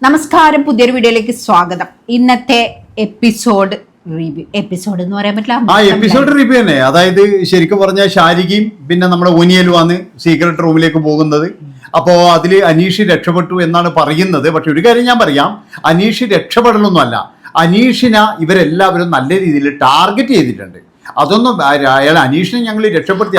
നമസ്കാരം, പുതിയൊരു വീഡിയോയിലേക്ക് സ്വാഗതം. ഇന്നത്തെ എപ്പിസോഡ് എന്ന് പറയാൻ പറ്റില്ല, എപ്പിസോഡ് റിവ്യൂ തന്നെ. അതായത് ശരിക്കും പറഞ്ഞാൽ ഷാരികയും പിന്നെ നമ്മുടെ ഓനിയലുമാണ് സീക്രട്ട് റൂമിലേക്ക് പോകുന്നത്. അപ്പോൾ അതിൽ അനീഷ് രക്ഷപ്പെട്ടു എന്നാണ് പറയുന്നത്. പക്ഷെ ഒരു കാര്യം ഞാൻ പറയാം, അനീഷ് രക്ഷപ്പെടലൊന്നുമല്ല. അനീഷിനെ ഇവരെല്ലാവരും നല്ല രീതിയിൽ ടാർഗറ്റ് ചെയ്തിട്ടുണ്ട്. അതൊന്നും അയാൾ അനീഷിനെ ഞങ്ങൾ രക്ഷപ്പെടുത്തി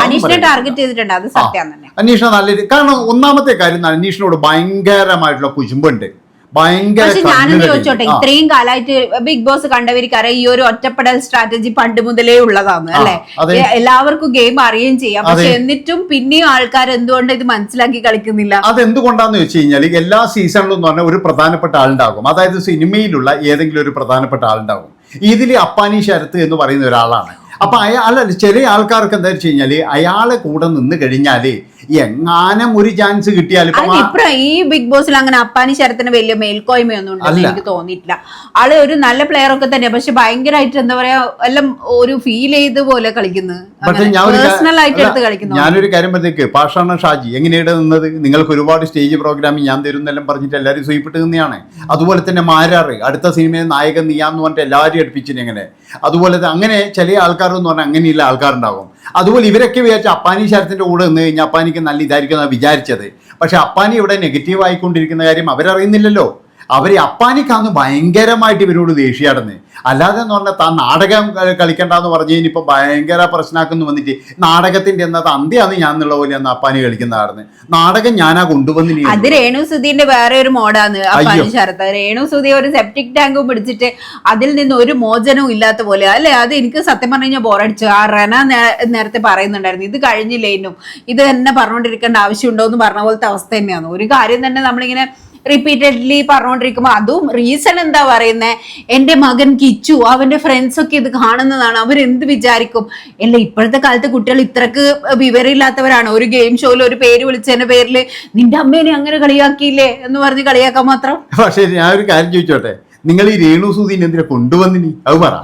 അനീഷിനെ നല്ല കാരണം ഒന്നാമത്തെ കാര്യം അനീഷിനോട് ഭയങ്കരമായിട്ടുള്ള കുശുമ്പുണ്ട്. ഞാനൊന്ന് ചോദിച്ചോട്ടെ, ഇത്രയും കാലമായിട്ട് ബിഗ് ബോസ് കണ്ടവർക്കറിയാം ഈ ഒരു ഒറ്റപ്പെടൽ സ്ട്രാറ്റജി പണ്ട് മുതലേ ഉള്ളതാണ് അല്ലെ. എല്ലാവർക്കും ഗെയിം അറിയുകയും ചെയ്യാം. പക്ഷെ എന്നിട്ടും പിന്നെയും ആൾക്കാർ എന്തുകൊണ്ട് ഇത് മനസ്സിലാക്കി കളിക്കുന്നില്ല? അതെന്തുകൊണ്ടാന്ന് വെച്ച് കഴിഞ്ഞാൽ എല്ലാ സീസണിലും എന്ന് പറഞ്ഞാൽ ഒരു പ്രധാനപ്പെട്ട ആളുണ്ടാകും. അതായത് സിനിമയിലുള്ള ഏതെങ്കിലും ഒരു പ്രധാനപ്പെട്ട ആളുണ്ടാകും. ഇതിൽ അപ്പാനി ശരത്ത് എന്ന് പറയുന്ന ഒരാളാണ്. അപ്പൊ അല്ല ചില ആൾക്കാർക്ക് എന്താ വെച്ച് കഴിഞ്ഞാല് അയാളെ കൂടെ നിന്ന് കഴിഞ്ഞാല് എങ്ങാനും ഒരു ചാൻസ് കിട്ടിയാൽ ഈ ബിഗ് ബോസിൽ അങ്ങനെ അപ്പാനി ശരത്തിന് വലിയ മേൽക്കോയ്മയൊന്നും ഉണ്ടെന്ന് എനിക്ക് തോന്നിയിട്ടില്ല. ആള് ഒരു നല്ല പ്ലെയർ ഒക്കെ തന്നെയാണ്. പക്ഷെ ഭയങ്കരമായിട്ട് എന്താ പറയാ എല്ലാം ഒരു ഫീൽ ചെയ്ത് പോലെ കളിക്കുന്നത്. ഞാനൊരു കാര്യം പറഞ്ഞേക്ക്, പാഷാണ ഷാജി എങ്ങനെയാണ് നിന്നത്? നിങ്ങൾക്ക് ഒരുപാട് സ്റ്റേജ് പ്രോഗ്രാമിൽ ഞാൻ തരുന്നെല്ലാം പറഞ്ഞിട്ട് എല്ലാവരും സ്വീപ്പിട്ട് നിന്നെയാണ്. അതുപോലെ തന്നെ മാരാറ് അടുത്ത സിനിമയിൽ നായകൻ നീയാന്ന് പറഞ്ഞിട്ട് എല്ലാവരും അടുപ്പിച്ചിന് എങ്ങനെ. അതുപോലെ അങ്ങനെ ചില ആൾക്കാരെന്ന് പറഞ്ഞാൽ അങ്ങനെയുള്ള ആൾക്കാരുണ്ടാകും. അതുപോലെ ഇവരൊക്കെ വിചാരിച്ച അപ്പാനി ശരത്തിന്റെ കൂടെ നിന്ന് കഴിഞ്ഞാൽ അപ്പാനിക്ക് നല്ല ഇതായിരിക്കും വിചാരിച്ചത്. പക്ഷെ അപ്പാനി ഇവിടെ നെഗറ്റീവ് ആയിക്കൊണ്ടിരിക്കുന്ന കാര്യം അവരറിയുന്നില്ലല്ലോ. അവര് അപ്പാനിക്കാന്ന് ഭയങ്കരമായിട്ട് ഇവരോട് ദേഷ്യമാടുന്നത്. അല്ലാതെ എന്ന് പറഞ്ഞാൽ താൻ നാടകം കളിക്കണ്ടെന്ന് പറഞ്ഞു കഴിഞ്ഞിപ്പോൾ ഭയങ്കര പ്രശ്നമാക്കുന്നു വന്നിട്ട് നാടകത്തിന്റെ എന്നത് അന്ത്യാന്ന് ഞാൻ എന്നുള്ള പോലെ അന്ന് അപ്പാനി കളിക്കുന്നതായിരുന്നു. നാടകം ഞാനാ കൊണ്ടുവന്നില്ല. അത് രേണുസുധീന്റെ വേറെ ഒരു മോഡാണ് അപ്പാനി ശരത്ത്. രേണുസുധി ഒരു സെപ്റ്റിക് ടാങ്കും പിടിച്ചിട്ട് അതിൽ നിന്ന് ഒരു മോചനവും ഇല്ലാത്ത പോലെ അല്ലെ. അത് എനിക്ക് സത്യം പറഞ്ഞു കഴിഞ്ഞാൽ ബോറടിച്ചു. ആ റന നേരത്തെ പറയുന്നുണ്ടായിരുന്നു ഇത് കഴിഞ്ഞില്ലേനും ഇത് തന്നെ പറഞ്ഞുകൊണ്ടിരിക്കേണ്ട ആവശ്യമുണ്ടോ എന്ന് പറഞ്ഞ പോലത്തെ അവസ്ഥ തന്നെയാണ്. ഒരു കാര്യം തന്നെ നമ്മളിങ്ങനെ റിപ്പീറ്റഡ്ലി പറഞ്ഞുകൊണ്ടിരിക്കുമ്പോൾ അതും റീസൺ എന്താ പറയുന്നത്, എന്റെ മകൻ കിച്ചു അവന്റെ ഫ്രണ്ട്സ് ഒക്കെ ഇത് കാണുന്നതാണ്, അവരെന്ത് വിചാരിക്കും? അല്ല ഇപ്പോഴത്തെ കാലത്ത് കുട്ടികൾ ഇത്രക്ക് വിവരമില്ലാത്തവരാണ്. ഒരു ഗെയിം ഷോയിൽ ഒരു പേര് വിളിച്ചതിന്റെ പേരില് നിന്റെ അമ്മേനെ അങ്ങനെ കളിയാക്കിയില്ലേ എന്ന് പറഞ്ഞ് കളിയാക്കാൻ മാത്രം. പക്ഷെ ഞാൻ ഒരു കാര്യം ചോദിച്ചോട്ടെ, നിങ്ങൾ ഈ രേണുസുധീനെ എന്തിനാ കൊണ്ടുവന്നിനി? അത് പറ.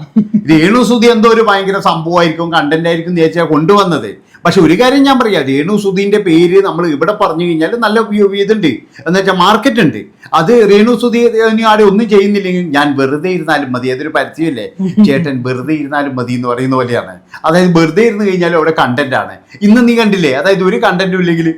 രേണുസുധി എന്തോ ഒരു ഭയങ്കര സംഭവമായിരിക്കും, കണ്ടന്റ് ആയിരിക്കും ചേച്ചാ കൊണ്ടുവന്നത്. പക്ഷെ ഒരു കാര്യം ഞാൻ പറയാം, രേണുസുധീന്റെ പേര് നമ്മൾ ഇവിടെ പറഞ്ഞു കഴിഞ്ഞാൽ നല്ല ഇതുണ്ട് എന്ന് വെച്ചാൽ മാർക്കറ്റ് ഉണ്ട്. അത് രേണുസുധി ആടെ ഒന്നും ചെയ്യുന്നില്ലെങ്കിൽ ഞാൻ വെറുതെ ഇരുന്നാലും മതി. അതൊരു പരസ്യമല്ലേ, ചേട്ടൻ വെറുതെ ഇരുന്നാലും മതി എന്ന് പറയുന്ന പോലെയാണ്. അതായത് വെറുതെ ഇരുന്ന് കഴിഞ്ഞാൽ അവിടെ കണ്ടന്റ് ആണ്. ഇന്ന് നീ കണ്ടില്ലേ, അതായത് ഒരു കണ്ടന്റും ഇല്ലെങ്കിൽ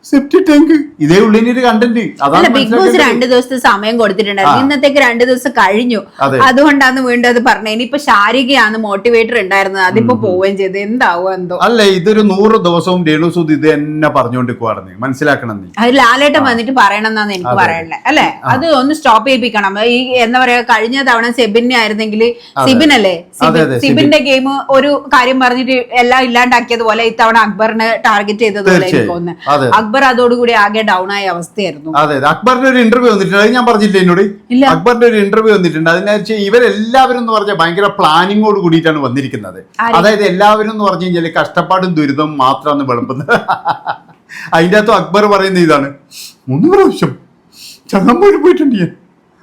സെപ്റ്റിക് ടാങ്ക് ഇതേ ഉള്ളിനൊരു കണ്ടന്റ്. അതാണ് ബിഗ് ബോസ് 2 ദിവസത്തെ സമയം കൊടുത്തിട്ടുണ്ടായിരുന്നു. ഇന്നത്തേക്ക് 2 ദിവസം കഴിഞ്ഞു. അതുകൊണ്ടാണ് വീണ്ടും അത് പറഞ്ഞത്. ഇനിയിപ്പോ ശാരികയാണ് മോട്ടിവേറ്റർ ഉണ്ടായിരുന്നത്, അതിപ്പോ പോവുകയും ചെയ്ത് എന്താവോ എന്തോ. അല്ല ഇതൊരു 100 ദിവസവും രേണുസുധി ഇത് തന്നെ പറഞ്ഞുകൊണ്ടിരിക്കുവാണെന്ന് മനസ്സിലാക്കണം. നീ അത് ലാലേട്ടൻ വന്നിട്ട് പറയണം എന്നാണ് എനിക്ക് പറയാനുള്ളത് അല്ലെ. അത് ഒന്ന് സ്റ്റോപ്പ് ചെയ്യിപ്പിക്കണം. ഈ എന്താ പറയാ, കഴിഞ്ഞ തവണ സെബിനെ ആയിരുന്നെങ്കിൽ സിബിനല്ലേ, സിബിന്റെ ഗെയിം ഒരു കാര്യം പറഞ്ഞിട്ട് എല്ലാം ഇല്ലാണ്ടാക്കിയതുപോലെ ഇത്തവണ അക്ബറിനെ ടാർഗറ്റ് ചെയ്തതുപോലെ എനിക്ക് തോന്നുന്നു. അക്ബർ അതോടുകൂടി ആകെ ഡൗൺ ആയ അവസ്ഥയായിരുന്നു. അതെ, അക്ബറിന്റെ ഒരു ഇന്റർവ്യൂ വന്നിട്ടുണ്ട്. അത് ഞാൻ പറഞ്ഞില്ലേ എന്നോട്, അക്ബറിന്റെ ഒരു ഇന്റർവ്യൂ വന്നിട്ടുണ്ട്. അതിനകത്ത് ഇവരെല്ലാവരും എന്ന് പറഞ്ഞാൽ ഭയങ്കര പ്ലാനിങ്ങോട് കൂടിയിട്ടാണ് വന്നിരിക്കുന്നത്. അതായത് എല്ലാവരും എന്ന് പറഞ്ഞു കഴിഞ്ഞാൽ കഷ്ടപ്പാടും ദുരിതവും മാത്രമാണ് വിളമ്പുന്നത്. അതിൻ്റെ അകത്തും അക്ബർ പറയുന്ന ഇതാണ്, 3 പ്രാവശ്യം ചങ്ങമ്പൂര് പോയിട്ടുണ്ട് ഞാൻ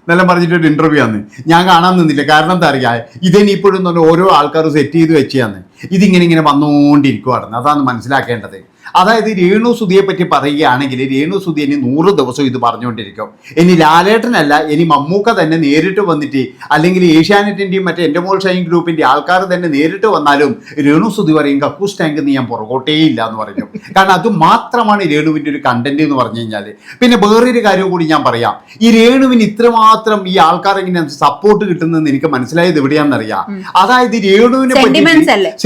എന്നെല്ലാം പറഞ്ഞിട്ടൊരു ഇന്റർവ്യൂ ആണ്. ഞാൻ കാണാൻ നിന്നില്ല. കാരണം എന്താ അറിയാ, ഇതെനിപ്പോഴും ഓരോ ആൾക്കാർ സെറ്റ് ചെയ്ത് വെച്ചാന്ന് ഇതിങ്ങനെ വന്നുകൊണ്ടിരിക്കുവാണ്. അതാണ് മനസ്സിലാക്കേണ്ടത്. അതായത് രേണുസുധിയെ പറ്റി പറയുകയാണെങ്കിൽ രേണുസുധി ഇനി 100 ദിവസം ഇത് പറഞ്ഞുകൊണ്ടിരിക്കും. ഇനി ലാലേട്ടനല്ല, ഇനി മമ്മൂക്ക തന്നെ നേരിട്ട് വന്നിട്ട് അല്ലെങ്കിൽ ഏഷ്യാനെറ്റിന്റെയും മറ്റേ എൻ്റെ മോൾ ഷൈൻ ഗ്രൂപ്പിന്റെ ആൾക്കാർ തന്നെ നേരിട്ട് വന്നാലും രേണുസുധി പറയും കക്കൂസ് ടാങ്ക് നീ ഞാൻ പുറകോട്ടേ ഇല്ല എന്ന് പറഞ്ഞു. കാരണം അത് മാത്രമാണ് രേണുവിന്റെ ഒരു കണ്ടന്റ് എന്ന് പറഞ്ഞു കഴിഞ്ഞാൽ. പിന്നെ വേറൊരു കാര്യം കൂടി ഞാൻ പറയാം, ഈ രേണുവിന് ഇത്രമാത്രം ഈ ആൾക്കാർ ഇങ്ങനെ സപ്പോർട്ട് കിട്ടുന്നതെന്ന് എനിക്ക് മനസ്സിലായത് എവിടെയാണെന്നറിയാം. അതായത് രേണുവിനെ പറ്റി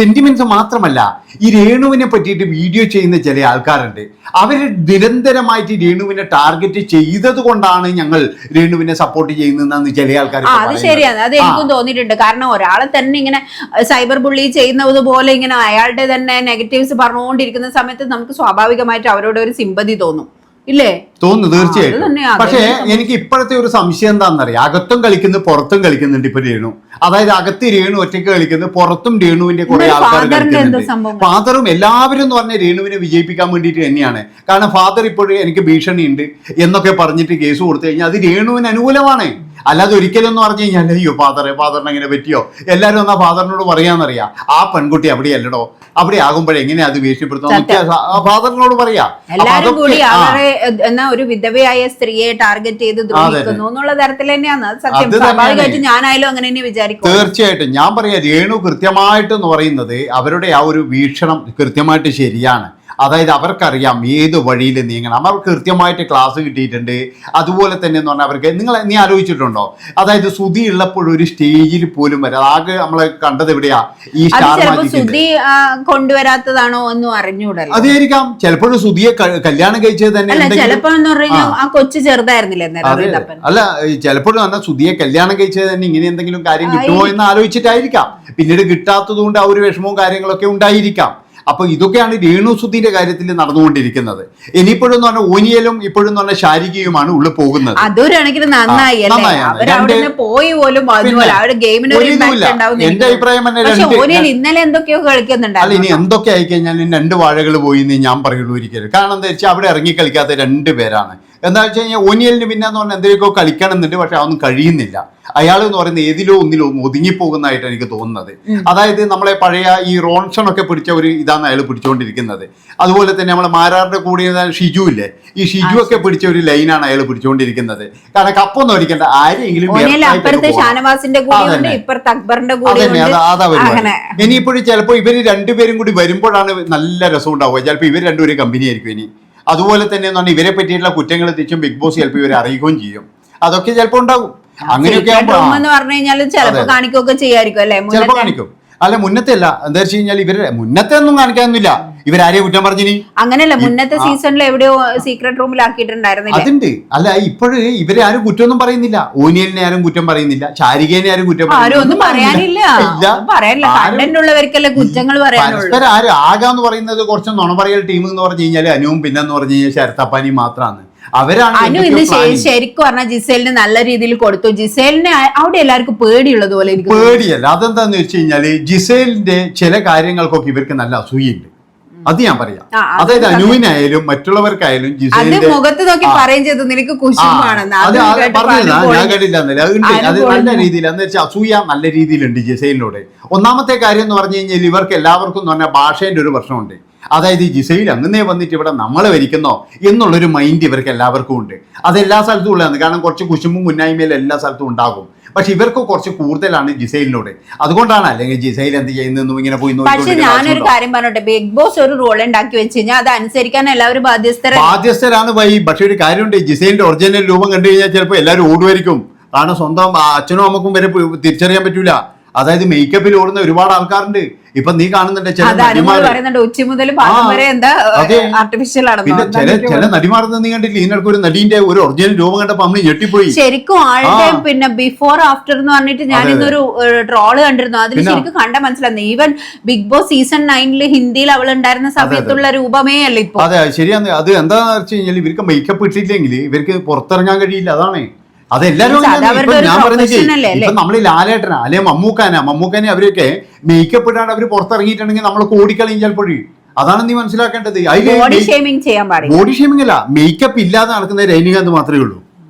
സെന്റിമെന്റ്സ് മാത്രമല്ല, ഈ രേണുവിനെ പറ്റിയിട്ട് വീഡിയോ ചെയ്യുന്ന ചില ആൾക്കാരുണ്ട്. അവര് നിരന്തരമായിട്ട് രേണുവിനെ ടാർഗറ്റ് ചെയ്തത് കൊണ്ടാണ് ഞങ്ങൾ രേണുവിനെ സപ്പോർട്ട് ചെയ്യുന്നതെന്ന് ചില ആൾക്കാർ. അത് ശരിയാണ്, അത് എനിക്കും തോന്നിയിട്ടുണ്ട്. കാരണം ഒരാളെ തന്നെ ഇങ്ങനെ സൈബർ ബുള്ളി ചെയ്യുന്നത് പോലെ ഇങ്ങനെ അയാളുടെ തന്നെ നെഗറ്റീവ്സ് പറഞ്ഞുകൊണ്ടിരിക്കുന്ന സമയത്ത് നമുക്ക് സ്വാഭാവികമായിട്ട് അവരോട് ഒരു സിമ്പതി തോന്നും, ഇല്ലേ? തോന്നുന്നു, തീർച്ചയായിട്ടും. പക്ഷേ എനിക്ക് ഇപ്പോഴത്തെ ഒരു സംശയം എന്താണെന്നറിയാം, അകത്തും കളിക്കുന്നു പുറത്തും കളിക്കുന്നുണ്ട് ഇപ്പൊ രേണു. അതായത് അകത്ത് രേണു ഒറ്റയ്ക്ക് കളിക്കുന്നു, പുറത്തും രേണുവിന്റെ കുറെ ആൾക്കാർ കളിക്കുന്നുണ്ട്. ഫാദറും എല്ലാവരും എന്ന് പറഞ്ഞ രേണുവിനെ വിജയിപ്പിക്കാൻ വേണ്ടിയിട്ട് തന്നെയാണ്. കാരണം ഫാദർ ഇപ്പോഴും എനിക്ക് ഭീഷണിയുണ്ട് എന്നൊക്കെ പറഞ്ഞിട്ട് കേസ് കൊടുത്തു കഴിഞ്ഞാൽ അത് രേണുവിന് അനുകൂലമാണ്. അല്ലാതെ ഒരിക്കലും എന്ന് പറഞ്ഞു കഴിഞ്ഞാൽ അയ്യോ ഫാദറിനെ എങ്ങനെ പറ്റിയോ എല്ലാവരും എന്നാ ഫാദറിനോട് പറയാന്നറിയാം. ആ പെൺകുട്ടി അവിടെയല്ലടോ, അവിടെ ആകുമ്പോഴേ എങ്ങനെയാ അത് ഭീഷണിപ്പെടുത്തുന്നത് ഫാദറിനോട് പറയാ. എല്ലാരും കൂടി അവരെ എന്നാ ഒരു വിധവയായ സ്ത്രീയെ ടാർഗറ്റ് ചെയ്ത് ദ്രോഹിക്കുന്നു എന്നുള്ള തരത്തിൽ തന്നെയാണ് സത്യം. സ്വാഭാവികമായിട്ട് ഞാനായാലും അങ്ങനെ തന്നെ വിചാരിക്കും. തീർച്ചയായിട്ടും ഞാൻ പറയാ, രേണു കൃത്യമായിട്ട് എന്ന് പറയുന്നത് അവരുടെ ആ ഒരു വീക്ഷണം കൃത്യമായിട്ട് ശരിയാണ്. അതായത് അവർക്കറിയാം ഏത് വഴിയിൽ നീങ്ങണം, അവർക്ക് കൃത്യമായിട്ട് ക്ലാസ് കിട്ടിയിട്ടുണ്ട്. അതുപോലെ തന്നെ എന്ന് പറഞ്ഞാൽ അവർക്ക് നീ ആലോചിച്ചിട്ടുണ്ടോ, അതായത് ശ്രുതി ഉള്ളപ്പോൾ ഒരു സ്റ്റേജിൽ പോലും വരാം. ആകെ നമ്മളെ കണ്ടത് എവിടെയാ ഈ സ്റ്റാർ ശ്രുതി കൊണ്ടുവരാത്തതാണോ ഒന്നും അറിഞ്ഞൂടല്ലോ. അതായിരിക്കാം ചിലപ്പോഴും ശ്രുതിയെ കല്യാണം കഴിച്ചത് തന്നെ. ചിലപ്പോ എന്ന് പറഞ്ഞാൽ ആ കൊച്ചു ചെറുതായിരുന്നില്ലേ. അല്ല ചിലപ്പോഴും പറഞ്ഞാൽ ശ്രുതിയെ കല്യാണം കഴിച്ചത് തന്നെ ഇങ്ങനെ എന്തെങ്കിലും കാര്യം കിട്ടുമോ എന്ന് ആലോചിച്ചിട്ടായിരിക്കാം. പിന്നീട് കിട്ടാത്തത് കൊണ്ട് ആ ഒരു വിഷമവും കാര്യങ്ങളൊക്കെ ഉണ്ടായിരിക്കാം. അപ്പൊ ഇതൊക്കെയാണ് രേണു സുധിന്റെ കാര്യത്തിൽ നടന്നുകൊണ്ടിരിക്കുന്നത്. ഇനിയിപ്പോഴും എന്ന് പറഞ്ഞാൽ ഓനിയലും ഇപ്പോഴും എന്ന് പറഞ്ഞാൽ ശാരികയുമാണ് ഉള്ളിൽ പോകുന്നത്. അതൊരു കണക്കിന് നന്നായി. പോയി പോലും എന്റെ അഭിപ്രായം ഇന്നലെ എന്തൊക്കെയോ കളിക്കുന്നുണ്ട്. അല്ല ഇനി എന്തൊക്കെ ആയിക്കഴിഞ്ഞാൽ രണ്ട് വാഴകൾ പോയി എന്ന് ഞാൻ പറയുള്ളൂ ഒരിക്കലും. കാരണം എന്താ വെച്ചാൽ അവിടെ ഇറങ്ങി കളിക്കാത്ത 2 പേരാണ്. എന്താ വെച്ച് കഴിഞ്ഞാൽ ഓനിയലിന് പിന്നെ എന്ന് പറഞ്ഞാൽ എന്തെങ്കിലുമൊക്കെ കളിക്കണം എന്നുണ്ട്, പക്ഷെ അതൊന്നും കഴിയുന്നില്ല. അയാൾ എന്ന് പറയുന്നത് ഏതിലോ ഒന്നിലോ ഒതുങ്ങിപ്പോകുന്നതായിട്ട് എനിക്ക് തോന്നുന്നത്. അതായത് നമ്മളെ പഴയ ഈ റോൺസൺ ഒക്കെ പിടിച്ച ഒരു ഇതാണ് അയാൾ പിടിച്ചുകൊണ്ടിരിക്കുന്നത്. അതുപോലെ തന്നെ നമ്മളെ മാരാറിന്റെ കൂടെ ഷിജു ഇല്ലേ, ഈ ഷിജു ഒക്കെ പിടിച്ച ഒരു ലൈനാണ് അയാൾ പിടിച്ചുകൊണ്ടിരിക്കുന്നത്. കാരണം കപ്പൊന്നും അടിക്കേണ്ട ആരെങ്കിലും അതാ വരുന്നത്. ഇനിയിപ്പോഴും ചിലപ്പോൾ ഇവര് 2 പേരും കൂടി വരുമ്പോഴാണ് നല്ല രസം ഉണ്ടാവുക. ചിലപ്പോൾ ഇവർ 2 പേരും കമ്പനി ആയിരിക്കും ഇനി. അതുപോലെ തന്നെ എന്ന് പറഞ്ഞാൽ ഇവരെ പറ്റിയിട്ടുള്ള കുറ്റങ്ങൾ തിരിച്ചും ബിഗ് ബോസ് ചിലപ്പോൾ ഇവരെ അറിയുകയും ചെയ്യും. അതൊക്കെ ചിലപ്പോൾ ഉണ്ടാവും. അങ്ങനെയൊക്കെ ചിലപ്പോൾ കാണിക്കും. അല്ല മുന്നത്തെ അല്ല, എന്താ വെച്ച് കഴിഞ്ഞാൽ ഇവര് മുന്നത്തെ ഒന്നും കാണിക്കാനൊന്നുമില്ല. ഇവരാരെയും കുറ്റം പറഞ്ഞിനി അങ്ങനെയല്ല. മുന്നത്തെ സീസണിൽ എവിടെയോ സീക്രട്ട് റൂമിലാക്കിയിട്ടുണ്ടായിരുന്നില്ല. അതുണ്ട്. അല്ല ഇപ്പോഴും ഇവരെ ആരും കുറ്റമൊന്നും പറയുന്നില്ല. ഓനിയലിനെ ആരും കുറ്റം പറയുന്നില്ല, ശാരികേനെ ആരും കുറ്റം ഒന്നും പറയാനില്ല. പരസ്പരം ആരും ആകാന്ന് പറയുന്നത് കുറച്ച് നുണ പറയൽ ടീം എന്ന് പറഞ്ഞു കഴിഞ്ഞാൽ അനുവും പിന്നെന്ന് പറഞ്ഞു കഴിഞ്ഞാൽ ശരത്തപ്പാനിയും മാത്രമാണ്. അനു ഇന്ന് ശരിക്കും പറഞ്ഞാൽ ജിസേലിന് നല്ല രീതിയിൽ കൊടുത്തു. ജിസേലിനെ അവിടെ എല്ലാവർക്കും പേടിയുള്ളത് പോലെ എനിക്ക് പേടിയല്ല. അതെന്താന്ന് വെച്ച് കഴിഞ്ഞാല് ജിസേലിന്റെ ചില കാര്യങ്ങൾക്കൊക്കെ ഇവർക്ക് നല്ല അസൂയുണ്ട്. അത് ഞാൻ പറയാം. അതായത് അനുവിനായാലും മറ്റുള്ളവർക്കായാലും ജിസേലിന്റെ മുഖത്ത് നോക്കി പറയും ചെയ്തു നിനക്ക് കുശുമാണെന്ന് ഞാൻ കേട്ടില്ല. അത് നല്ല രീതിയിൽ എന്ന് വെച്ചാൽ അസൂയ നല്ല രീതിയിലുണ്ട് ജിസേലിനോട്. ഒന്നാമത്തെ കാര്യം എന്ന് പറഞ്ഞു കഴിഞ്ഞാൽ ഇവർക്ക് എല്ലാവർക്കും എന്ന് പറഞ്ഞാൽ ഭാഷേന്റെ ഒരു പ്രശ്നമുണ്ട്. അതായത് ഈ ജിസയിൽ അങ്ങനെ വന്നിട്ട് ഇവിടെ നമ്മളെ ഭരിക്കുന്നോ എന്നുള്ളൊരു മൈൻഡ് ഇവർക്ക് എല്ലാവർക്കും ഉണ്ട്. അത് എല്ലാ സ്ഥലത്തും ഉള്ളതാണ്. കാരണം കുറച്ച് കുശുമ്പും മുന്നായ്മയിലും എല്ലാ സ്ഥലത്തും ഉണ്ടാകും. പക്ഷെ ഇവർക്ക് കുറച്ച് കൂടുതലാണ് ജിസൈലിനോട്. അതുകൊണ്ടാണ് അല്ലെങ്കിൽ ജിസൈൽ എന്ത് ചെയ്യുന്നു ഇങ്ങനെ പോയി. പക്ഷെ ഞാനൊരു കാര്യം പറഞ്ഞോട്ടെ, ബിഗ് ബോസ് ഒരു റോൾ ഉണ്ടാക്കി വെച്ച് കഴിഞ്ഞാൽ അത് അനുസരിക്കാൻ എല്ലാവരും ബാധ്യസ്ഥരാണ് വൈ. പക്ഷെ ഒരു കാര്യമുണ്ട്, ജിസൈലിന്റെ ഒറിജിനൽ രൂപം കണ്ടു കഴിഞ്ഞാൽ ചിലപ്പോൾ എല്ലാവരും ഓടുമായിരിക്കും. കാരണം സ്വന്തം അച്ഛനും അമ്മക്കും വരെ തിരിച്ചറിയാൻ പറ്റൂല. അതായത് മേക്കപ്പിൽ ഓടുന്ന ഒരുപാട് ആൾക്കാരുണ്ട്. ഇപ്പൊ നീ കാണുന്നുണ്ട് ചില നടിമാർന്ന് നീ കണ്ടില്ല. ഇതിനൊക്കെ ഒരു നടീന്റെ ഒരു ഒറിജിനൽ രൂപം കണ്ടപ്പോ നമ്മൾ ഞെട്ടിപ്പോയി. ശരിക്കും ആളുടെ പിന്നെ ബിഫോർ ആഫ്റ്റർ എന്ന് പറഞ്ഞിട്ട് ഞാൻ ഇന്നൊരു ട്രോള് കണ്ടിരുന്നു. അതിൽ ശരിക്കും കണ്ട മനസ്സിലായിരുന്നു. ഈവൻ ബിഗ് ബോസ് സീസൺ 9 ഹിന്ദിയിൽ അവൾ ഉണ്ടായിരുന്ന സമയത്തുള്ള രൂപമേ അല്ല ഇപ്പൊ. അതെ ശരിയാണ്. അത് എന്താന്ന് വെച്ച് കഴിഞ്ഞാൽ ഇവർക്ക് മേക്കപ്പ് ഇട്ടില്ലെങ്കിൽ ഇവർക്ക് പുറത്തിറങ്ങാൻ കഴിയില്ല. അതാണ് അതെല്ലാരും. ഞാൻ പറഞ്ഞില്ലേ ഇപ്പൊ നമ്മൾ ലാലേട്ടനാ അല്ലെ മമ്മൂക്കാനെ അവരൊക്കെ മേക്കപ്പ് ഇട്ടാണ് അവര് പുറത്തിറങ്ങിയിട്ടുണ്ടെങ്കിൽ നമ്മൾ ഓടിക്കളയും ചിലപ്പോഴും. അതാണ് നീ മനസ്സിലാക്കേണ്ടത്. ബോഡി ഷേമിംഗ് അല്ല, മേക്കപ്പ് ഇല്ലാതെ നടക്കുന്ന രജനീകാന്ത് മാത്രമേ ഉള്ളൂ.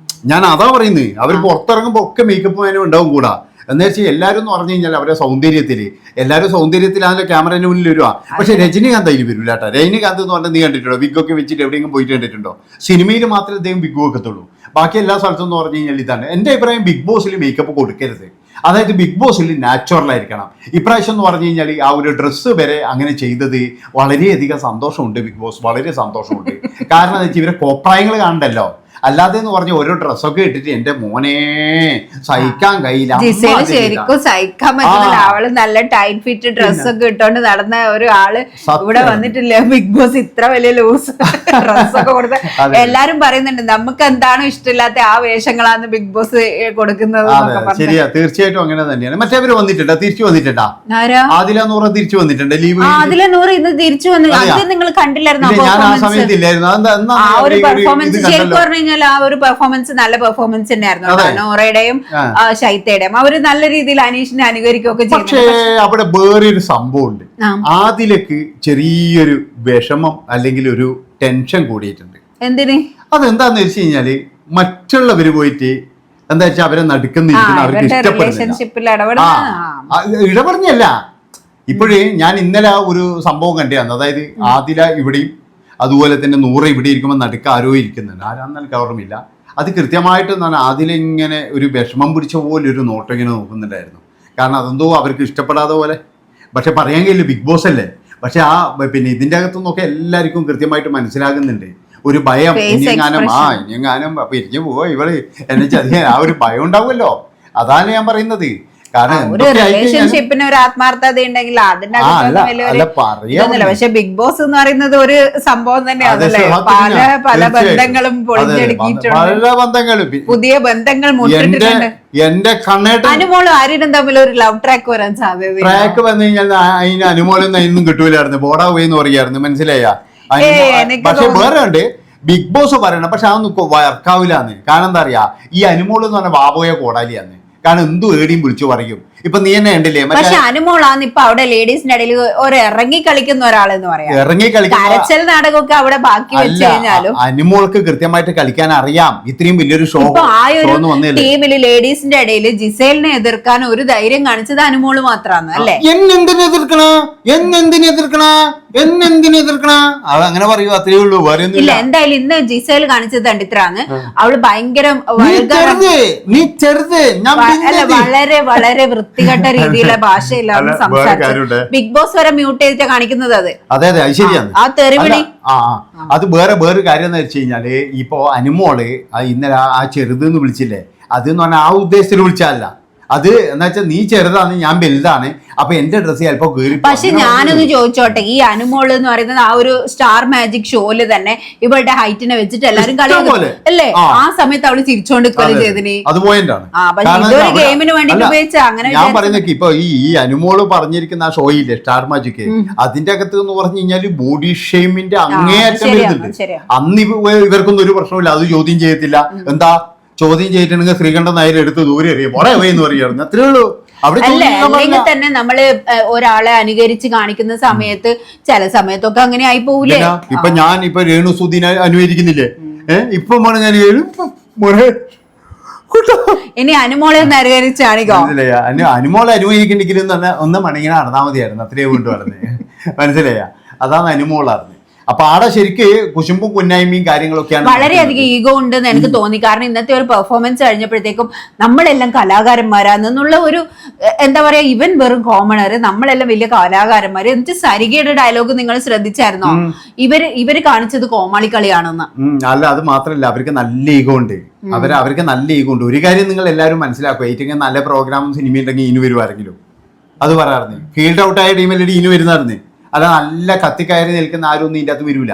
ഞാൻ അതാ പറയുന്നത്. അവർ പുറത്തിറങ്ങുമ്പോ ഒക്കെ മേക്കപ്പ് വേനും ഉണ്ടാവും കൂടാ. എന്ന് വെച്ചാൽ എല്ലാവരും എന്ന് പറഞ്ഞു കഴിഞ്ഞാൽ അവരുടെ എല്ലാവരും സൗന്ദര്യത്തിലാണല്ലോ ക്യാമറയുടെ മുന്നിൽ വരുവാ. പക്ഷെ രജനീകാന്ത് അതിൽ വരില്ല കേട്ടോ. രജനീകാന്ത് എന്ന് പറഞ്ഞാൽ നീ കണ്ടിട്ടുണ്ടോ വിഗൊക്കെ വെച്ചിട്ട് എവിടെയെങ്കിലും പോയിട്ട് കണ്ടിട്ടുണ്ടോ? സിനിമയിൽ മാത്രമേ അദ്ദേഹം വിഗ് വെക്കത്തുള്ളൂ. ബാക്കി എല്ലാ സ്ഥലത്തും എന്ന് പറഞ്ഞു കഴിഞ്ഞാൽ ഇതാണ് എൻ്റെ അഭിപ്രായം. ബിഗ് ബോസിൽ മേക്കപ്പ് കൊടുക്കരുത്. അതായത് ബിഗ് ബോസിൽ നാച്ചുറൽ ആയിരിക്കണം. ഇപ്രാവശ്യം എന്ന് പറഞ്ഞു കഴിഞ്ഞാൽ ആ ഒരു ഡ്രസ്സ് വരെ അങ്ങനെ ചെയ്തത് വളരെയധികം സന്തോഷമുണ്ട്. ബിഗ് ബോസ് വളരെ സന്തോഷമുണ്ട്. കാരണം എന്താ വെച്ചാൽ ഇവരെ കോപ്രായങ്ങൾ കാണണ്ടല്ലോ. അല്ലാതെ എന്ന് പറഞ്ഞ ഓരോ ഡ്രസ്സൊക്കെ ഇട്ടിട്ട് എന്റെ മോനെ സഹിക്കാൻ കഴിയില്ല. ശരിക്കും സഹിക്കാൻ പറ്റുന്നില്ല. അവള് നല്ല ടൈറ്റ് ഫിറ്റ് ഡ്രസ്സൊക്കെ ഇട്ടോണ്ട് നടന്ന ഒരു ആള് ഇവിടെ വന്നിട്ടില്ല. ബിഗ് ബോസ് ഇത്ര വലിയ ലൂസ് ഡ്രസ്സൊക്കെ കൊടുത്ത എല്ലാരും പറയുന്നുണ്ട് നമുക്ക് എന്താണോ ഇഷ്ടമില്ലാത്ത ആ വേഷങ്ങളാണ് ബിഗ് ബോസ് കൊടുക്കുന്നത്. ശരിയാ, തീർച്ചയായിട്ടും അങ്ങനെ തന്നെയാണ്. മറ്റേവര് വന്നിട്ടുണ്ടോ? തിരിച്ചു വന്നിട്ടുണ്ടാ? ആദില നൂറ് തിരിച്ചു വന്നിട്ടുണ്ട്. ലീവ് ആദില നൂറ് ഇന്ന് തിരിച്ചു വന്നു. അത് നിങ്ങൾ കണ്ടില്ലായിരുന്നു? ഞാൻ ആ സമയത്തില്ലായിരുന്നു. ആ ഒരു പെർഫോമൻസ് ശരിക്കും പറഞ്ഞു കഴിഞ്ഞാൽ ആ ഒരു പെർഫോമൻസ് നല്ല പെർഫോമൻസ് തന്നെയായിരുന്നു. നോറയുടെയും ശൈത്യയുടെയും അവര് നല്ല രീതിയിൽ അനീഷിനെ അനുകരിക്കുകയൊക്കെ ചെയ്തു. പക്ഷേ അവിടെ വേറൊരു സംഭവം ഉണ്ട്. ആദിലക്ക് ചെറിയൊരു വിഷമം അല്ലെങ്കിൽ ഒരു ടെൻഷൻ കൂടിയിട്ടുണ്ട്. എന്തിന്? അതെന്താന്ന് വെച്ച് കഴിഞ്ഞാല് മറ്റുള്ളവര് പോയിട്ട് എന്താ വെച്ചാൽ അവരെ നടുക്കുന്നിരിക്കുന്ന അവർക്ക് ഇഷ്ടപ്പെടുന്നില്ല. ഇടപെടുന്നല്ല. ഇപ്പോഴേ ഞാൻ ഇന്നലെ ഒരു സംഭവം കണ്ടിരുന്നു. അതായത് ആദില ഇവിടെയും അതുപോലെ തന്നെ നൂറ് ഇവിടെ ഇരിക്കുമ്പോൾ നടുക്ക് ആരോ ഇരിക്കുന്നുണ്ട്. ആരാന്ന് എനിക്ക് ഓർമ്മയില്ല. അത് കൃത്യമായിട്ട് എന്താണ് ആദില ഇങ്ങനെ ഒരു വിഷമം പിടിച്ച പോലെ ഒരു നോട്ടം ഇങ്ങനെ നോക്കുന്നുണ്ടായിരുന്നു. കാരണം അതെന്തോ അവർക്ക് ഇഷ്ടപ്പെടാതെ പോലെ. പക്ഷെ പറയാൻ കഴിയില്ല, ബിഗ് ബോസ് അല്ലേ. പക്ഷെ പിന്നെ ഇതിൻ്റെ അകത്തുനിന്നൊക്കെ എല്ലാവർക്കും കൃത്യമായിട്ട് മനസ്സിലാകുന്നുണ്ട് ഒരു ഭയം. ഇനിയെങ്ങാനും പിരിഞ്ഞു പോവോ ഇവള് എന്നെ ചതിയാൻ ആ ഒരു ഭയം ഉണ്ടാവുമല്ലോ. അതാണ് ഞാൻ പറയുന്നത്. റിലേഷൻഷിപ്പിന് ഒരു ആത്മാർത്ഥത ഉണ്ടെങ്കിൽ അതിന്റെ പക്ഷെ ബിഗ് ബോസ് എന്ന് പറയുന്നത് ഒരു സംഭവം തന്നെയാണല്ലേ. പല ബന്ധങ്ങളും പൊളിഞ്ഞെടുക്കിയിട്ടുണ്ട്, പുതിയ ബന്ധങ്ങൾ മുട്ടിട്ടുണ്ട്. എന്റെ കണ്ണേട്ട് അനുമോളും ആര്യനും തമ്മിൽ ഒരു ലവ് ട്രാക്ക് വരാൻ സാധ്യത. ട്രാക്ക് വന്നു കഴിഞ്ഞാൽ അതിന് അനുമോളൊന്നും അതിനൊന്നും കിട്ടൂലായിരുന്നു, ബോർഡാ പോയി എന്ന് പറയായിരുന്നു. മനസ്സിലായ? പക്ഷെ വേറെ ഉണ്ട് ബിഗ് ബോസ് പറയണം. പക്ഷെ അതൊന്നും വർക്കാവില്ലാന്ന്. കാരണം എന്താ പറയാ, ഈ അനുമോൾ എന്ന് പറഞ്ഞ ബാബോയെ കോടാലിയാന്ന്. കാരണം എന്തു ഏടിയും വിളിച്ചു പറയും. ഇപ്പൊ നീ തന്നെ ഉണ്ടല്ലേ. പക്ഷെ അനുമോളാന്ന് ഇപ്പൊ അവിടെ ലേഡീസിന്റെ ഇടയിൽ ഒരു ഇറങ്ങി കളിക്കുന്ന ഒരാളെന്ന് പറയാം. ഇറങ്ങി കളിക്കുന്ന നാടകമൊക്കെ അവിടെ ബാക്കി വെച്ച് കഴിഞ്ഞാലും അനുമോൾക്ക് കൃത്യമായിട്ട് കളിക്കാൻ അറിയാം. ഇത്രയും വലിയൊരു ഷോ ടീമില് ലേഡീസിന്റെ ഇടയിൽ ജിസേലിനെ എതിർക്കാൻ ഒരു ധൈര്യം കാണിച്ചത് അനുമോള് മാത്രമാണ് അല്ലേ. അങ്ങനെ പറയൂ, അത്രേ ഉള്ളൂ. ഇല്ല, എന്തായാലും ഇന്ന് ജിസേൽ കാണിച്ചത് തണ്ടിത്രാന്ന്. അവള് ഭയങ്കര വളരെ വളരെ വൃത്തികെട്ട രീതിയിലുള്ള ഭാഷയിലാണ് സംസാരിച്ചത്. ബിഗ് ബോസ് വരെ മ്യൂട്ട് ചെയ്തിട്ട് കാണിക്കുന്നത് അത്. അതെ അതെ, അത് ശരിയാണ്. ആ തെറിവിളി അത് വേറെ കാര്യം എന്ന് വെച്ച് കഴിഞ്ഞാല് ഇപ്പൊ അനുമോള് ഇന്നലെ ആ ചെറുതെന്ന് വിളിച്ചില്ലേ, അത് എന്ന് പറഞ്ഞാൽ ആ ഉദ്ദേശത്തിൽ വിളിച്ചതല്ല. അത് എന്താ വെച്ചാൽ നീ ചെറുതാണ്, ഞാൻ വലുതാണ്, അപ്പൊ എന്റെ ഡ്രസ്സ് ചിലപ്പോ കേറി. പക്ഷെ ഞാനൊന്ന് ചോദിച്ചോട്ടെ, ഈ അനുമോള് എന്ന് പറയുന്നത് ആ ഒരു സ്റ്റാർ മാജിക് ഷോയില് തന്നെ ഇവളുടെ ഹൈറ്റിനെ വെച്ചിട്ട് എല്ലാരും കളിയാക്കും അല്ലേ. ആ സമയത്ത് അവള് ചിരിച്ചോണ്ട് ചെയ്തിന്. അത് പോയിന്റാണ്. ഇതൊരു ഗെയിമിന് വേണ്ടി ഉപയോഗിച്ച. അങ്ങനെ ഞാൻ പറയുന്നത് ഇപ്പൊ ഈ അനുമോള് പറഞ്ഞിരിക്കുന്ന ആ ഷോയില്ലേ സ്റ്റാർ മാജിക്, അതിന്റെ അകത്ത് എന്ന് പറഞ്ഞു കഴിഞ്ഞാല് ബോഡി ഷെയിമിന്റെ അങ്ങേയറ്റം വരുന്നുണ്ട്. അന്ന് ഇവർക്കൊന്നും ഒരു പ്രശ്നമില്ല, അത് ചോദ്യം ചെയ്യത്തില്ല. എന്താ ചോദ്യം ചെയ്തിട്ടുണ്ടെങ്കിൽ ശ്രീകണ്ഠൻ നായർ എടുത്ത് ദൂരെ എറിയും, പോടെ പോയി എന്ന് പറയുമായിരുന്നു. അത്രേ ഉള്ളൂ. അല്ലെങ്കിൽ തന്നെ നമ്മള് ഒരാളെ അനുകരിച്ച് കാണിക്കുന്ന സമയത്ത് ചില സമയത്തൊക്കെ അങ്ങനെ ആയി പോവില്ലേ. ഇപ്പൊ ഞാൻ ഇപ്പൊ രേണു സുധീനെ അനുകരിക്കുന്നില്ലേ, ഇപ്പൊ ഞാൻ ഇനി അനുമോളെ ഒന്ന് അനുകരിച്ചാണിക്കോ. അനുമോളെ അനുകരിക്കണ്ടെങ്കിലും തന്നെ ഒന്ന് മണിങ്ങനെ നടന്നാ മതിയായിരുന്നു. അത്രയും കൊണ്ട് പറഞ്ഞത് മനസ്സിലായ. അതാണ് അനുമോളായിരുന്നു. അപ്പൊ ആടെ ശരിക്ക് കുശുമ്പും കുന്നായ്മയും കാര്യങ്ങളൊക്കെയാണ്. വളരെയധികം ഈഗോ ഉണ്ടെന്ന് എനിക്ക് തോന്നി. കാരണം ഇന്നത്തെ ഒരു പെർഫോമൻസ് കഴിഞ്ഞപ്പോഴത്തേക്കും നമ്മളെല്ലാം കലാകാരന്മാരാന്നുള്ള ഒരു എന്താ പറയാ, ഇവൻ വെറും കോമണർ, നമ്മളെല്ലാം വലിയ കലാകാരന്മാര്. എന്നിട്ട് സരികയുടെ ഡയലോഗ് നിങ്ങൾ ശ്രദ്ധിച്ചായിരുന്നോ? ഇവര് കാണിച്ചത് കോമാളി കളിയാണെന്ന്. അല്ല, അത് മാത്രല്ല, അവർക്ക് നല്ല ഈഗോ ഉണ്ട്. അവർക്ക് നല്ല ഈഗോ ഉണ്ട്. ഒരു കാര്യം നിങ്ങൾ എല്ലാവരും മനസ്സിലാക്കുക, ഏറ്റവും നല്ല പ്രോഗ്രാമും സിനിമ ഉണ്ടെങ്കിൽ ഇനി വരുമായിരുന്നെങ്കിലും അത് പറയാറുണ്ട്. ഫീൽഡ് ഔട്ടായ ടീമിൽ ഇനി വരുന്നായിരുന്നു. അല്ല, നല്ല കത്തിക്കയറി നിൽക്കുന്ന ആരും ഒന്നും ഇതിന്റെ അകത്ത് വരൂല.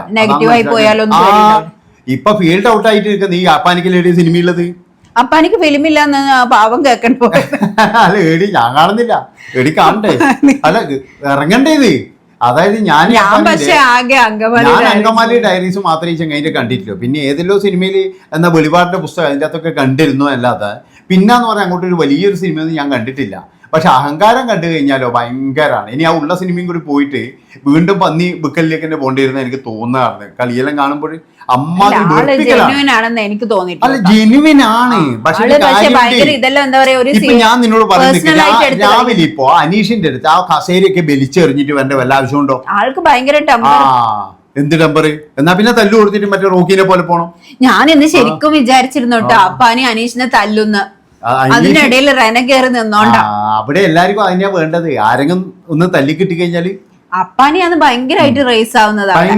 ഇപ്പൊ ഫീൽഡ് ഔട്ട് ആയിട്ട് നിൽക്കുന്ന ഈ അപ്പാനിക്ക് ലേഡി സിനിമയുള്ളത്. അപ്പാനിക്ക് ഫിലിമില്ല പാവം കേൾക്കണ്ടോ? അല്ല ഏടി, ഞാൻ കാണുന്നില്ല. എടി കാണണ്ടേ? അല്ല ഇറങ്ങണ്ടേ ഇത്. അതായത് ഞാൻ അങ്കമാലി ഡയറീസ് മാത്രമേ ചങ്ങായിട്ട് കണ്ടിട്ടില്ലോ. പിന്നെ ഏതെല്ലോ സിനിമയിൽ എന്നാ വെളിപാടിന്റെ പുസ്തകം അതിൻ്റെ അകത്തൊക്കെ കണ്ടിരുന്നു. അല്ലാതെ പിന്നെന്ന് പറഞ്ഞാൽ അങ്ങോട്ടൊരു വലിയൊരു സിനിമയൊന്നും ഞാൻ കണ്ടിട്ടില്ല. പക്ഷെ അഹങ്കാരം കണ്ടു കഴിഞ്ഞാലോ ഭയങ്കരമാണ്. ഇനി ആ ഉള്ള സിനിമയും കൂടി പോയിട്ട് വീണ്ടും പന്നി ബുക്കലിലേക്ക് തന്നെ പോകേണ്ടിരുന്ന എനിക്ക് തോന്നാറുണ്ട്. കളിയെല്ലാം കാണുമ്പോൾ എനിക്ക് തോന്നിയിട്ടില്ല. അല്ല, ജെനുവിൻ ആണ്. പക്ഷെ ഇപ്പൊ ഞാൻ നിന്നോട് പറയുന്നത്, രാവിലെ ഇപ്പോ അനീഷിന്റെ അടുത്ത് ആ കസേരയൊക്കെ വലിച്ചെറിഞ്ഞിട്ട് വരേണ്ട വല്ല ആവശ്യമുണ്ടോ? ആൾക്ക് ഭയങ്കര എന്ത് ടെമ്പർ? എന്നാ പിന്നെ തല്ലു കൊടുത്തിട്ട് മറ്റേ റോക്കിനെ പോലെ പോണം. ഞാൻ ഇന്ന് ശരിക്കും വിചാരിച്ചിരുന്നു കേട്ടോ, അപ്പാനി അനീഷിനെ തല്ലുന്ന. അതിനിടയിൽ റെന കയറി നിന്നോണ്ടാ. അവിടെ എല്ലാവർക്കും അതിനാ വേണ്ടത്. ആരെങ്കിലും ഒന്ന് തല്ലി കിട്ടി കഴിഞ്ഞാല് അപ്പാനിയാണ് ഭയങ്കരമായിട്ട് റേസ് ആവുന്നതാണ്.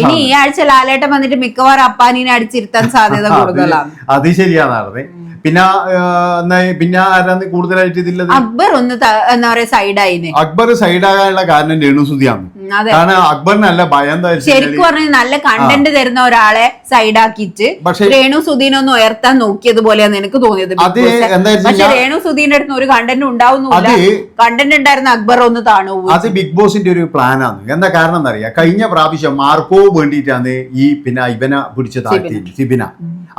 ഇനി ഈ ആഴ്ച ലാലേട്ടൻ വന്നിട്ട് മിക്കവാറും അപ്പാനിനെ അടിച്ചിരുത്താൻ സാധ്യത കൂടുതലാണ്. അത് ശരിയാണ്. പിന്നെ ആരാണ് കൂടുതലായിട്ട് ഇതില്ലത്? അക്ബർ ഒന്ന് എന്താ പറയാ സൈഡായിന്. അക്ബർ സൈഡാകാനുള്ള കാരണം രേണു സുധിയാണ്. കാരണം അക്ബറിനല്ല ഭയം. ശരിക്കും പറഞ്ഞാൽ നല്ല കണ്ടന്റ് തരുന്ന ഒരാളെ സൈഡാക്കിട്ട് രേണു സുധീനൊന്ന് ഉയർത്താൻ നോക്കിയതുപോലെയാണ് എനിക്ക് തോന്നിയത്. പക്ഷെ രേണു സുധീന്റെ അടുത്ത് ഒരു കണ്ടന്റ് ഉണ്ടാവുന്നില്ല. കണ്ടന്റ് ഉണ്ടായിരുന്ന അക്ബർ ഒന്ന് താണു. അത് ബിഗ് ബോസിന്റെ ഒരു പ്ലാനാണ്. എന്താ കാരണം എന്നറിയാം, കഴിഞ്ഞ പ്രാവശ്യം ആർക്കോ വേണ്ടിയിട്ടാണ് ഈ പിന്നെ ഇവനെ പിടിച്ച് താഴ്ത്തി, സിബിന.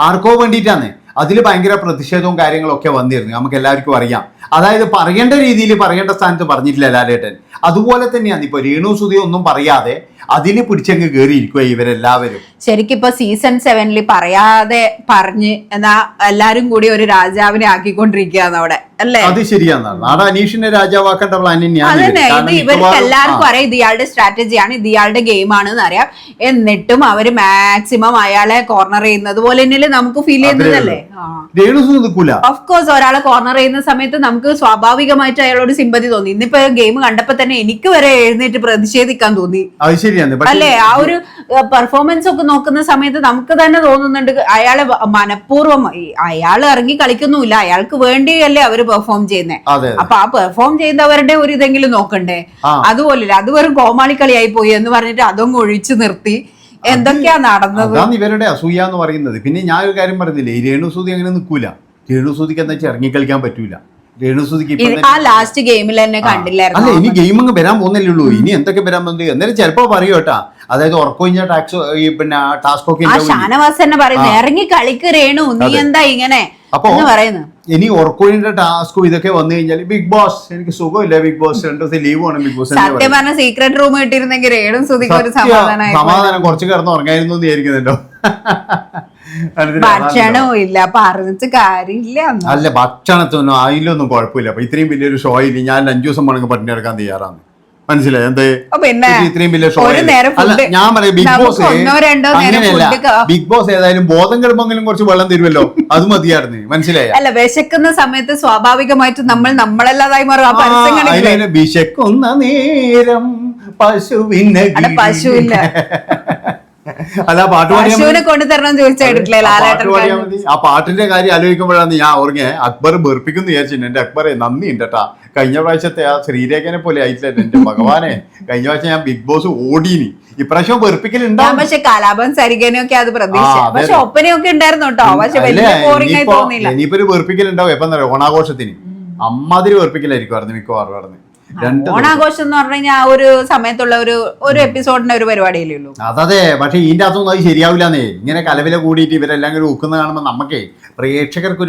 ആർക്കോ വേണ്ടിയിട്ടാണ്. അതിൽ ഭയങ്കര പ്രതിഷേധവും കാര്യങ്ങളൊക്കെ വന്നിരുന്നു. നമുക്ക് എല്ലാവർക്കും അറിയാം. അതായത് പറയേണ്ട രീതിയിൽ പറയേണ്ട സ്ഥാനത്ത് പറഞ്ഞിട്ടില്ല ലാലേട്ടൻ. അതുപോലെ തന്നെയാണ് ഇപ്പൊ രേണു സുധി ഒന്നും പറയാതെ അതിന് പിടിച്ചങ്ങ് കയറിയിരിക്കുക ഇവരെല്ലാവരും. ശരിക്കും ഇപ്പൊ സീസൺ 7 പറയാതെ പറഞ്ഞ് എന്നാ എല്ലാരും കൂടി ഒരു രാജാവിനെ ആക്കിക്കൊണ്ടിരിക്കുകയാണ് അവിടെ, അല്ലേ? അത് ശരിയാണ്. നാട് അനീഷിനെ രാജാവാക്കേണ്ട പ്ലാൻ അതന്നെ. ഇത് ഇവർക്ക് എല്ലാവർക്കും അറിയാം ഇത് ഇയാളുടെ സ്ട്രാറ്റജിയാണ്, ഇത് ഇയാളുടെ ഗെയിം ആണെന്ന് അറിയാം. എന്നിട്ടും അവര് മാക്സിമം അയാളെ കോർണർ ചെയ്യുന്നത് പോലെ തന്നെയല്ലേ നമുക്ക് ഫീൽ ചെയ്യുന്നതല്ലേ? ഓഫ് കോഴ്സ് ഒരാളെ കോർണർ ചെയ്യുന്ന സമയത്ത് നമുക്ക് സ്വാഭാവികമായിട്ട് അയാളോട് സിമ്പതി തോന്നി. ഇന്നിപ്പോ ഗെയിം കണ്ടപ്പോ തന്നെ എനിക്ക് വരെ എഴുന്നേറ്റ് പ്രതിഷേധിക്കാൻ തോന്നി, അല്ലേ? ആ ഒരു പെർഫോമൻസ് ഒക്കെ നോക്കുന്ന സമയത്ത് നമുക്ക് തന്നെ തോന്നുന്നുണ്ട് അയാളെ മനഃപൂർവ്വം അയാൾ ഇറങ്ങി കളിക്കുന്നുമില്ല, അയാൾക്ക് വേണ്ടിയല്ലേ അവര് പെർഫോം ചെയ്യുന്നത്. അപ്പൊ ആ പെർഫോം ചെയ്യുന്നവരുടെ ഒരു ഇതെങ്കിലും നോക്കണ്ടേ? അതുപോലില്ല, അത് വെറും കോമാളിക്കളിയായി പോയി എന്ന് പറഞ്ഞിട്ട് അതൊന്നും ഒഴിച്ചു നിർത്തി എന്തൊക്കെയാ നടന്നത്. അതാണ് ഇവരുടെ അസൂയ എന്ന് പറയുന്നത്. പിന്നെ ഞാൻ ഒരു കാര്യം പറഞ്ഞില്ലേ, ഈ രേണുസൂതി അങ്ങനെ നിൽക്കൂല. രേണുസൂതിക്ക് എന്താ വെച്ചാൽ ഇറങ്ങി കളിക്കാൻ പറ്റൂല. ആ ലാസ്റ്റ് ഗെയിമിൽ തന്നെ കണ്ടില്ലായിരുന്നു. അല്ല, ഇനി ഗെയിം അങ്ങ് വരാൻ പോകുന്നില്ലേ ഉള്ളൂ, ഇനി എന്തൊക്കെ വരാൻ പോകുന്നത് എന്നാലും ചിലപ്പോ പറയൂ കേട്ടാ. അതായത് ഉറക്കൊഴിഞ്ഞ ടാക്സ് പിന്നെ ടാസ്ക് ഒക്കെ ഷാനവാസ് തന്നെ പറയുന്നു ഇറങ്ങി കളിക്ക് രേണു, നീ എന്താ ഇങ്ങനെ പറയുന്നു. ഇനി ഉറക്കൊഴിഞ്ഞ ടാസ്കും ഇതൊക്കെ വന്നു കഴിഞ്ഞാൽ ബിഗ് ബോസ് എനിക്ക് സുഖമില്ല, ബിഗ് ബോസ് 2 ദിവസം ലീവ് ആണ്, ബിഗ് ബോസ് സത്യം പറഞ്ഞ സീക്രട്ട് റൂം കിട്ടിയിരുന്നെങ്കിൽ രേണു സുധിക്ക് ഒരു സമാധാനം കുറച്ച് കിടന്ന് ഉറങ്ങായിരുന്നു എന്ന് വിചാരിക്കുന്നുണ്ടോ? ഭക്ഷണവും ഇല്ല, പറഞ്ഞിട്ട് കാര്യമില്ല. അല്ല, ഭക്ഷണത്തിനൊന്നും അതിലൊന്നും കുഴപ്പമില്ല. അപ്പൊ ഇത്രയും വലിയൊരു ഷോയിൽ ഞാൻ 5 ദിവസം വേണമെങ്കിൽ പട്ടിണി എടുക്കാൻ തയ്യാറാണ്. മനസ്സിലായി? എന്ത് ഇത്രയും വലിയ ഷോ അല്ല, ഞാൻ പറയാം ബിഗ് ബോസ് അങ്ങനെയല്ല. ബിഗ് ബോസ് ഏതായാലും ബോധം കിടപ്പെങ്കിലും കുറച്ച് വെള്ളം തരുമല്ലോ, അത് മതിയായിരുന്നു. മനസ്സിലായി? അല്ല, വിശക്കുന്ന സമയത്ത് സ്വാഭാവികമായിട്ട് നമ്മളല്ലാതായി മാറും. വിശക്കുന്ന നേരം പശുവിനെ പശുവില്ല അല്ല പശുവിനെ കൊണ്ടുതരണം ചോദിച്ചായിട്ടില്ലേ ആ പാട്ടിന്റെ കാര്യം ആലോചിക്കുമ്പോഴാണ് ഞാൻ ഓർമ്മ അക്ബർ വെറുപ്പിക്കുന്നു വിചാരിച്ചു. എന്റെ അക്ബറെ നന്ദി ഉണ്ട് കേട്ടാ. കഴിഞ്ഞ പ്രാവശ്യത്തെ ആ ശ്രീരേഖനെ പോലെ ആയിട്ടില്ല എന്റെ ഭഗവാനെ. കഴിഞ്ഞ പ്രാവശ്യം ഞാൻ ബിഗ് ബോസ് ഓടീനി, ഇപ്രാവശ്യം വെറുപ്പിക്കലുണ്ടാവും. പക്ഷെ കലാപം സരികനൊക്കെ അത് പ്രതീക്ഷിച്ചു, പക്ഷെ ഒപ്പനയൊക്കെ ഉണ്ടായിരുന്നു കേട്ടോ. പക്ഷെ ഇനിയിപ്പോ ഒരു വെറുപ്പിക്കലുണ്ടാവും. എപ്പം ഓണാഘോഷത്തിന് അമ്മാതിരി വെറുപ്പിക്കലായിരിക്കും മിക്കവാറും പറഞ്ഞു. ഓണാഘോഷം എന്ന് പറഞ്ഞു കഴിഞ്ഞാൽ ആ ഒരു സമയത്തുള്ള ഒരു എപ്പിസോഡിന്റെ ഒരു പരിപാടിയല്ലേ ഉള്ളൂ. അതെ, പക്ഷെ ഇതിന്റെ അകത്തൊന്നും അത് ശരിയാവില്ലെന്നേ. ഇങ്ങനെ കലവില കൂടിയിട്ട് ഇവരെല്ലാം കൂടി ഉക്കുന്ന കാണുമ്പോൾ നമുക്കേ പ്രേക്ഷകർക്ക്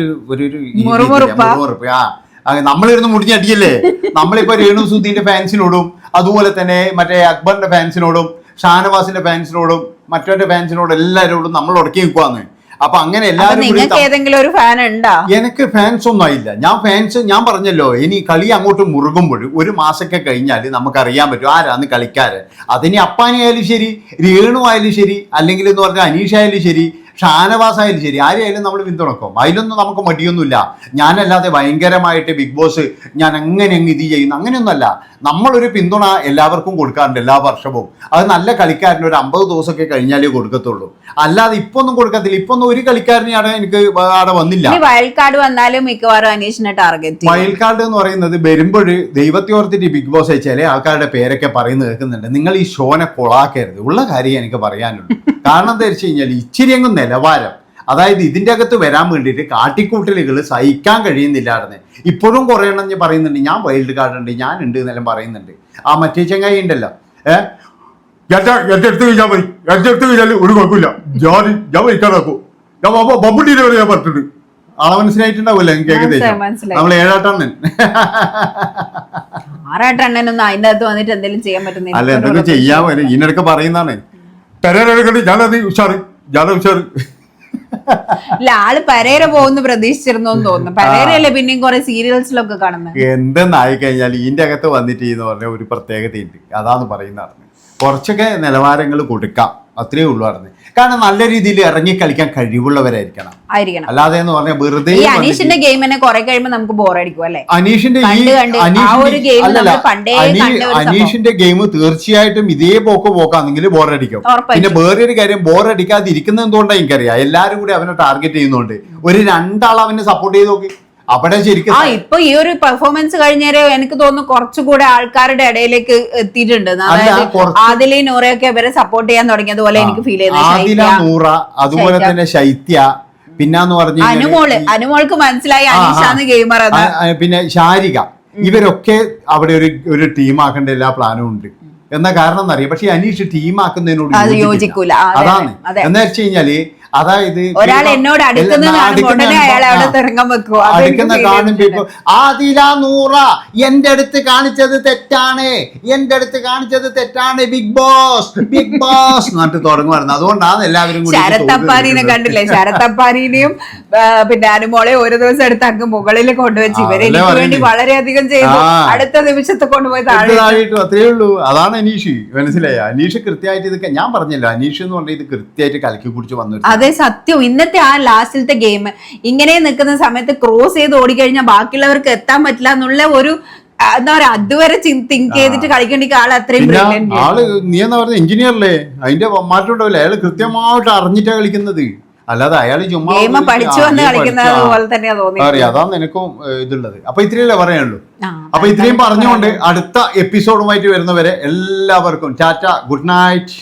നമ്മളിരുന്ന് മുടിഞ്ഞടിയല്ലേ. നമ്മളിപ്പോ രേണു സുധീന്റെ ഫാൻസിനോടും അതുപോലെ തന്നെ മറ്റേ അക്ബറിന്റെ ഫാൻസിനോടും ഷാനവാസിന്റെ ഫാൻസിനോടും മറ്റവരുടെ ഫാൻസിനോടും എല്ലാവരോടും നമ്മൾ ഉടക്കി നിൽക്കുവാന്ന്. അപ്പൊ അങ്ങനെ എല്ലാവരും എനിക്ക് ഫാൻസ് ഒന്നും ആയില്ല. ഞാൻ പറഞ്ഞല്ലോ, ഇനി കളി അങ്ങോട്ട് മുറുകുമ്പോൾ ഒരു മാസമൊക്കെ കഴിഞ്ഞാൽ നമുക്കറിയാൻ പറ്റും ആരാന്ന് കളിക്കാര്. അതിനി അപ്പാനി ആയാലും ശരി, രേണു ആയാലും ശരി, അല്ലെങ്കിൽ എന്ന് പറഞ്ഞാൽ അനീഷ് ആയാലും ശരി, ഷാനവാസ് ആയാലും ശരി, ആരെയായാലും നമ്മൾ പിന്തുണക്കും. അതിലൊന്നും നമുക്ക് മടിയൊന്നുമില്ല. ഞാനല്ലാതെ ഭയങ്കരമായിട്ട് ബിഗ് ബോസ് ഞാൻ അങ്ങനെ അങ്ങ് ഇത് ചെയ്യുന്നു അങ്ങനെയൊന്നുമല്ല. നമ്മളൊരു പിന്തുണ എല്ലാവർക്കും കൊടുക്കാറുണ്ട് എല്ലാ വർഷവും. അത് നല്ല കളിക്കാരന് ഒരു 50 ദിവസമൊക്കെ കഴിഞ്ഞാലേ കൊടുക്കത്തുള്ളൂ. അല്ലാതെ ഇപ്പൊ ഒന്നും കൊടുക്കത്തില്ല. ഇപ്പൊ ഒന്നും ഒരു കളിക്കാരനെ എനിക്ക് അവിടെ വന്നില്ല. വൈൽഡ് കാർഡ് വന്നാലും മിക്കവാറും അനീഷിനെ ടാർഗറ്റ്. വൈൽഡ് കാർഡ് എന്ന് പറയുന്നത് വരുമ്പോൾ ദൈവത്തെ ഓർത്തിട്ട് ബിഗ് ബോസ് ചില ആൾക്കാരുടെ പേരൊക്കെ പറയുന്നത് കേൾക്കുന്നുണ്ട്. നിങ്ങൾ ഈ ഷോനെ കൊളാക്കരുത്. ഉള്ള കാര്യം എനിക്ക് പറയാനുള്ളൂ. കാരണം എന്താ വെച്ച് കഴിഞ്ഞാൽ ഇച്ചിരി അങ്ങ് നിലവാരം, അതായത് ഇതിന്റെ അകത്ത് വരാൻ വേണ്ടിയിട്ട് കാട്ടിക്കൂട്ടലുകൾ സഹിക്കാൻ കഴിയുന്നില്ലായിരുന്നു. ഇപ്പോഴും കുറെ എണ്ണം ഞാൻ പറയുന്നുണ്ട് ഞാൻ വൈൽഡ് കാർഡ് ഉണ്ട്, ഞാൻ ഉണ്ട് എന്നെല്ലാം പറയുന്നുണ്ട്. ആ മറ്റേ ചങ്ങായി ഉണ്ടല്ലോ, എന്റെ അടുത്ത് കഴിഞ്ഞാൽ മതി, എന്റെ അടുത്ത് കഴിഞ്ഞാൽ ഒരു കുഴപ്പമില്ല, ഞാൻ വഹിക്കാറാക്കൂ, ഞാൻ ബബുണ്ടിനെ വരെ ഞാൻ പറഞ്ഞിട്ടുണ്ട്. ആളെ മനസ്സിലായിട്ടുണ്ടാവില്ല എനിക്ക് ഏകദേശം. നമ്മൾ 7-8 6-8 അതിന്റെ അകത്ത് വന്നിട്ട് എന്തെങ്കിലും ചെയ്യാൻ പറ്റുന്നില്ല. അല്ല, എന്തൊക്കെ ചെയ്യാൻ വരും. ഇതിനിടയ്ക്ക് പറയുന്നതാണ് ഞാനത് ഉഷാറ്, ഞാനത് ഉഷാറ്. ഇല്ല, ആള് പരേര പോകുന്ന പ്രതീക്ഷിച്ചിരുന്നു തോന്നുന്നു. പരേരയല്ലേ പിന്നെയും കുറെ സീരിയൽസിലൊക്കെ കാണുന്നത്. എന്തെന്നായി കഴിഞ്ഞാൽ ഇതിന്റെ അകത്ത് വന്നിട്ട് എന്ന് പറഞ്ഞ ഒരു പ്രത്യേകതയുണ്ട്. അതാന്ന് പറയുന്നതാണ്. കുറച്ചൊക്കെ നിലവാരങ്ങൾ കൊടുക്കാം, അത്രേ ഉള്ളൂ പറഞ്ഞത്. കാരണം നല്ല രീതിയിൽ ഇറങ്ങി കളിക്കാൻ കഴിവുള്ളവരായിരിക്കണം. അല്ലാതെ എന്ന് പറഞ്ഞാൽ വെറുതെ അനീഷിന്റെ ഗെയിം തന്നെ കുറെ കഴിയുമ്പോൾ നമുക്ക് ബോറടിക്കും അല്ലേ? അനീഷിന്റെ ഗെയിം തീർച്ചയായിട്ടും ഇതേ പോക്കാണെങ്കിൽ ബോറടിക്കും. പിന്നെ വേറൊരു കാര്യം, ബോറടിക്കാതിരിക്കുന്നത് എന്തുകൊണ്ടാണ് എനിക്കറിയാം. എല്ലാരും കൂടി അവനെ ടാർഗറ്റ് ചെയ്യുന്നുണ്ട്. ഒരു 2 ആൾ അവനെ സപ്പോർട്ട് ചെയ്ത് നോക്കി. അവിടെ ശരിക്കും ഇപ്പൊ ഈ ഒരു പെർഫോമൻസ് കഴിഞ്ഞേരെ എനിക്ക് തോന്നുന്നു കുറച്ചുകൂടെ ആൾക്കാരുടെ ഇടയിലേക്ക് എത്തിയിട്ടുണ്ട്. ആദില നൂറയൊക്കെ ഇവരെ സപ്പോർട്ട് ചെയ്യാൻ തുടങ്ങിയതുപോലെ എനിക്ക് ഫീൽ ചെയ്യുന്നത്. അതുപോലെ തന്നെ ശൈത്യ, പിന്നെന്ന് പറഞ്ഞു അനുമോൾക്ക് മനസ്സിലായി അനീഷാന്ന് ഗെയിമർ. പിന്നെ ശാരിക, ഇവരൊക്കെ അവിടെ ഒരു ടീമാക്കേണ്ട എല്ലാ പ്ലാനും ഉണ്ട്. എന്നാ കാരണം എന്നറിയാം. പക്ഷെ അനീഷ് ടീമാക്കുന്നതിനോട് യോജിക്കൂല. അതാണ്. എന്ന് വെച്ച് കഴിഞ്ഞാല് അതായത് ഒരാൾ എന്നോട് അടുക്കുന്ന ഉടനെ അയാൾ അവിടെ തിറങ്ങാൻ വെക്കുവോ അടുക്കുന്ന കാണുമ്പോ ഇപ്പൊ ആദില നൂറ എന്റെ അടുത്ത് കാണിച്ചത് തെറ്റാണ്, എന്റെ അടുത്ത് കാണിച്ചത് തെറ്റാണ്, ബിഗ് ബോസ് എന്നിട്ട് തുടങ്ങുമായിരുന്നു. അതുകൊണ്ടാണ് എല്ലാവരും കൂടി ശരത്തപ്പാരിനെ കണ്ടില്ലേ? ശരത്തപ്പാരിനെയും പിന്നെ അനുമോളെ ഒരു ദിവസം എടുത്ത് അങ്ങ് മുകളിൽ കൊണ്ടുവച്ച് ഇവരെ എനിക്ക് വേണ്ടി വളരെയധികം ചെയ്തു. അടുത്ത നിമിഷത്തെ കൊണ്ടുപോയി താഴെയിട്ടു. അത്രേ ഉള്ളൂ. അതാണ് അനീഷ്. മനസ്സിലായി? അനീഷ് കൃത്യമായിട്ട് ഇത് ഞാൻ പറഞ്ഞില്ല, അനീഷ് എന്ന് പറഞ്ഞാൽ ഇത് കൃത്യമായിട്ട് കലക്കി കുടിച്ച് വന്നു. അതെ, സത്യം. ഇന്നത്തെ ആ ലാസ്റ്റിലത്തെ ഗെയിം ഇങ്ങനെ നിൽക്കുന്ന സമയത്ത് ക്രോസ് ചെയ്ത് ഓടിക്കഴിഞ്ഞാൽ ബാക്കിയുള്ളവർക്ക് എത്താൻ പറ്റില്ല എന്നുള്ള ഒരു എന്താ പറയാ, അതുവരെ തിങ്ക് ചെയ്തിട്ട് കളിക്കേണ്ട ആൾ അത്രയും ആള്. നീ എന്നാ പറഞ്ഞ എഞ്ചിനീയറല്ലേ, അതിന്റെ മാറ്റം ഉണ്ടാവില്ല. അയാള് കൃത്യമായിട്ട് അറിഞ്ഞിട്ടാ കളിക്കുന്നത്, അല്ലാതെ അയാൾ ചുമ്മാ പഠിച്ചു വന്ന് കളിക്കുന്നത് പോലെ തന്നെ തോന്നി. അതാണ് എനിക്കും ഇതുള്ളത്. അപ്പൊ ഇത്രയല്ലേ പറയാനുള്ളൂ. അപ്പൊ ഇത്രയും പറഞ്ഞുകൊണ്ട് അടുത്ത എപ്പിസോഡുമായിട്ട് വരുന്നവരെ എല്ലാവർക്കും ടാറ്റ, ഗുഡ് നൈറ്റ്.